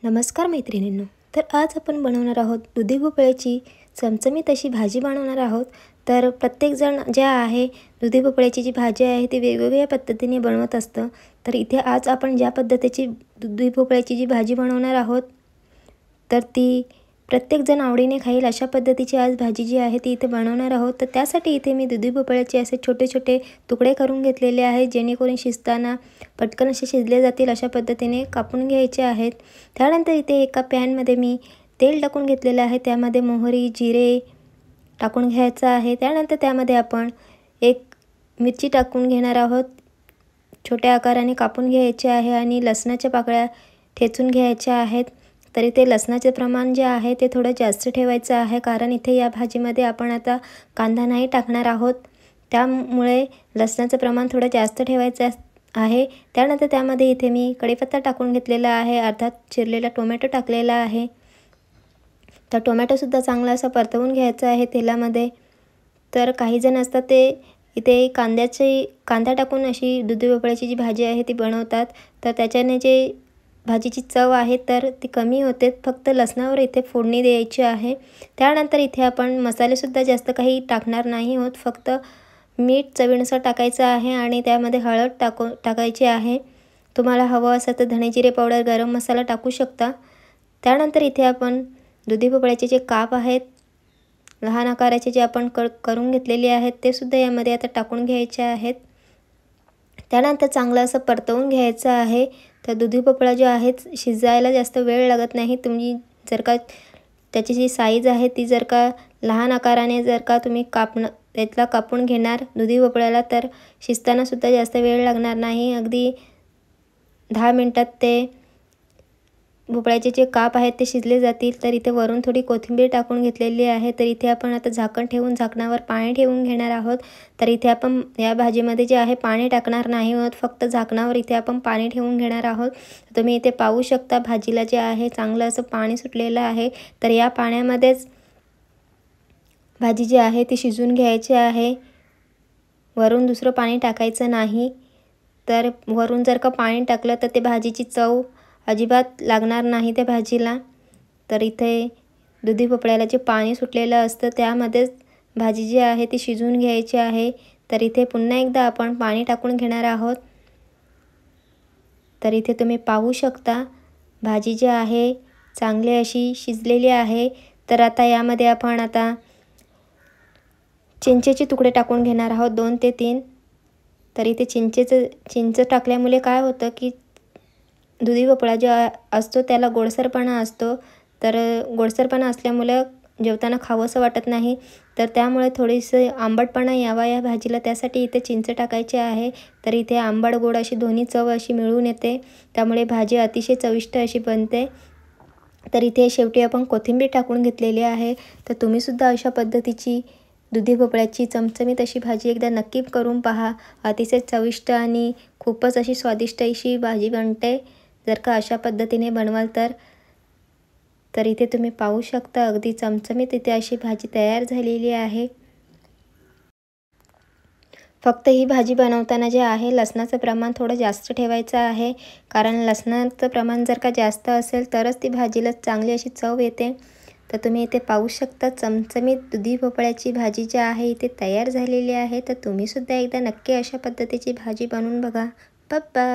नमस्कार मैत्रिणींनो, तर आज आपण बनवणार आहोत दुधी भोपळ्याची चमचमीत अशी भाजी बनवणार आहोत। तर प्रत्येकजण ज्या आहे दुधी भोपळ्याची जी भाजी आहे ती वेगवेगळ्या पद्धतीने बनवत असतं। तर इथे आज आपण ज्या पद्धतीची दुधी भोपळ्याची जी भाजी बनवणार आहोत तर ती प्रत्येकजण आवडीने खाईल अशा पद्धतीची आज भाजी जी आहे ती इथे बनवणार आहोत। तर त्यासाठी इथे मी दुधी भोपळ्याचे असे छोटे छोटे तुकडे करून घेतलेले आहेत, जेणेकरून शिजताना पटकन असे शिजले जातील अशा पद्धतीने कापून घ्यायचे आहेत। त्यानंतर इथे एका पॅनमध्ये मी तेल टाकून घेतलेले आहे, त्यामध्ये मोहरी जिरे टाकून घ्यायचं आहे। त्यानंतर त्यामध्ये आपण एक मिरची टाकून घेणार आहोत, छोट्या आकाराने कापून घ्यायचे आहे आणि लसणाच्या पाकळ्या ठेचून घ्यायच्या आहेत। तर इथे लसणाचे प्रमाण जे आहे ते थोडं जास्त ठेवायचं आहे, कारण इथे या भाजीमध्ये आपण आता कांदा नाही टाकणार आहोत, त्यामुळे लसणाचं प्रमाण थोडं जास्त ठेवायचं आहे। त्यानंतर त्यामध्ये इथे मी कढीपत्ता टाकून घेतलेला आहे, अर्धा चिरलेला टोमॅटो टाकलेला आहे। तर टोमॅटोसुद्धा चांगला असा परतवून घ्यायचा आहे तेलामध्ये। तर काही जण असतात ते इथे कांदा टाकून अशी दुधी भोपळ्याची जी भाजी आहे ती बनवतात, तर त्याच्याने जे भाजीची चव आहे तर ती कमी होते, फक्त लसणावर इथे फोडणी द्यायची आहे। त्यानंतर इथे आपण मसालेसुद्धा जास्त काही टाकणार नाही आहोत, फक्त मीठ चवीनुसार टाकायचं आहे आणि त्यामध्ये हळद टाकायची आहे। तुम्हाला हवं असेल तर धणे जिरे पावडर गरम मसाला टाकू शकता। त्यानंतर इथे आपण दुधी भोपळ्याचे जे काप आहेत लहान आकाराचे जे आपण करून घेतलेले आहेत ते सुद्धा यामध्ये आता टाकून घ्यायचे आहेत। त्यानंतर चांगलं असं परतवून घ्यायचं आहे। तर दुधी भोपळा जो आहे शिजायला जास्त वेळ लागत नाही। तुम्ही जर का त्याची जी साईज आहे ती जर का लहान आकाराने जर का तुम्ही कापून घेणार दुधी भोपळ्याला तर शिजताना सुद्धा जास्त वेळ लागणार नाही, अगदी 10 मिनिटात ते भोपळ्याचे जे काप आहेत ते शिजले जातील। तर इथे वरून थोडी कोथिंबीर टाकून घेतलेली आहे। तर इथे आपण आता झाकण ठेवून झाकणावर पाणी ठेवून घेणार आहोत। तर इथे आपण या भाजीमध्ये जे आहे पाणी टाकणार नाही आहोत, फक्त झाकणावर इथे आपण पाणी ठेवून घेणार आहोत। तुम्ही इथे पाहू शकता भाजीला जे आहे चांगलं असं पाणी सुटलेलं आहे। तर या पाण्यामध्येच भाजी जी आहे ती शिजून घ्यायची आहे, वरून दुसरं पाणी टाकायचं नाही। तर वरून जर का पाणी टाकलं तर ते भाजीची चव अजिबात लागणार नाही त्या भाजीला। तर इथे दुधी भोपळ्याला जे पाणी सुटलेलं असतं त्यामध्येच भाजी जी आहे ती शिजून घ्यायची आहे। तर इथे पुन्हा एकदा आपण पाणी टाकून घेणार आहोत। तर इथे तुम्ही पाहू शकता भाजी जी आहे चांगली अशी शिजलेली आहे। तर आता यामध्ये आपण आता चिंचेचे तुकडे टाकून घेणार आहोत 2 ते 3। तर इथे चिंच टाकल्यामुळे काय होतं की दुधी भोपळा जो असतो त्याला गोडसरपणा असतो, तर गोडसरपणा असल्यामुळे जेवताना खावंसं वाटत नाही, तर त्यामुळे थोडीसं आंबटपणा यावा या भाजीला, त्यासाठी इथे चिंच टाकायची आहे। तर इथे आंबट गोड अशी दोन्ही चव अशी मिळून येते, त्यामुळे भाजी अतिशय चविष्ट अशी बनते। तर इथे शेवटी आपण कोथिंबीर टाकून घेतलेली आहे। तर तुम्हीसुद्धा अशा पद्धतीची दुधी भोपळ्याची चमचमीत अशी भाजी एकदा नक्की करून पहा, अतिशय चविष्ट आणि खूपच अशी स्वादिष्ट अशी भाजी बनते जर का अशा पद्धतीने बनवाल तर। तर इथे तुम्ही पाहू शकता अगदी चमचमीत इथे अशी भाजी तयार झालेली आहे। फक्त ही भाजी बनवताना जे आहे लसणाचं प्रमाण थोडं जास्त ठेवायचं आहे, कारण लसणाचं प्रमाण जर का जास्त असेल तरच ती भाजीला चांगली अशी चव येते। तर तुम्ही इथे पाहू शकता चमचमीत दुधी भोपळ्याची भाजी जी आहे इथे तयार झालेली आहे। तर तुम्हीसुद्धा एकदा नक्की अशा पद्धतीची भाजी बनवून बघा। Bye bye.